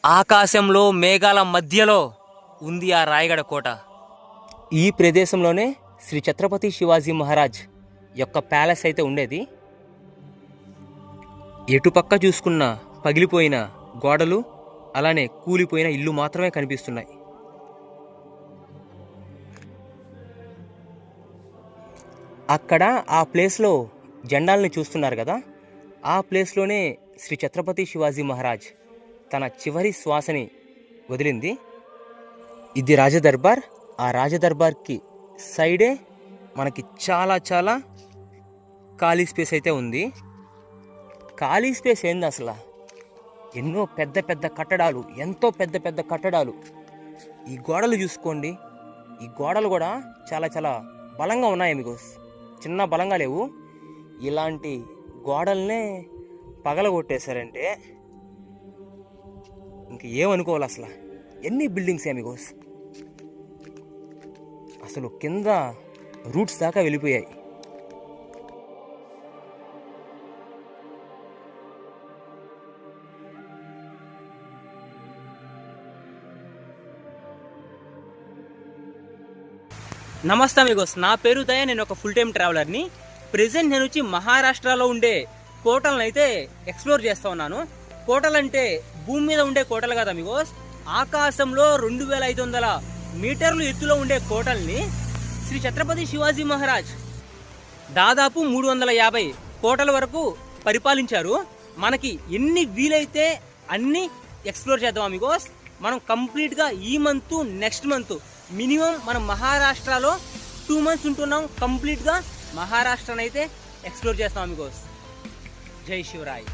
ఆకాశంలో మేఘాల మధ్యలో ఉంది ఆ రాయగడ కోట. ఈ ప్రదేశంలోనే శ్రీ ఛత్రపతి శివాజీ మహారాజ్ యొక్క ప్యాలెస్ అయితే ఉండేది. ఎటుపక్క చూసుకున్న పగిలిపోయిన గోడలు, అలానే కూలిపోయిన ఇల్లు మాత్రమే కనిపిస్తున్నాయి. అక్కడ ఆ ప్లేస్లో జెండాల్ని చూస్తున్నారు కదా, ఆ ప్లేస్లోనే శ్రీ ఛత్రపతి శివాజీ మహారాజ్ తన చివరి శ్వాసని వదిలింది. ఇది రాజదర్బార్. ఆ రాజదర్బార్కి సైడే మనకి చాలా చాలా ఖాళీ స్పేస్ అయితే ఉంది. ఖాళీ స్పేస్ ఏంది అసలు? ఎన్నో పెద్ద పెద్ద కట్టడాలు, ఎంతో పెద్ద పెద్ద కట్టడాలు. ఈ గోడలు చూసుకోండి, ఈ గోడలు కూడా చాలా చాలా బలంగా ఉన్నాయి. మీకు చిన్న బలంగా లేవు. ఇలాంటి గోడల్నే పగలగొట్టేశారంటే ఇంక ఏమనుకోవాలి అసలు? ఎన్ని బిల్డింగ్స్ మీకు అసలు కింద రూట్స్ దాకా వెళ్ళిపోయాయి. నమస్తే అమిగోస్, నా పేరు దయ. నేను ఒక ఫుల్ టైం ట్రావెలర్ని. ప్రెజెంట్ నేను వచ్చి మహారాష్ట్రలో ఉండే కోటలను అయితే ఎక్స్ప్లోర్ చేస్తూ ఉన్నాను. కోటలు అంటే భూమి మీద ఉండే కోటలు కదా అమిగోస్, ఆకాశంలో 2500 మీటర్లు ఎత్తులో ఉండే కోటల్ని శ్రీ ఛత్రపతి శివాజీ మహారాజ్ దాదాపు 350 కోటల వరకు పరిపాలించారు. మనకి ఎన్ని వీలైతే అన్ని ఎక్స్ప్లోర్ చేద్దాం అమిగోస్. మనం కంప్లీట్గా ఈ మంత్, నెక్స్ట్ మంత్ మినిమం మనం మహారాష్ట్రలో 2 months ఉంటున్నాం. కంప్లీట్గా మహారాష్ట్రనైతే ఎక్స్ప్లోర్ చేస్తాం అమిగోస్. జై శివరాయ్.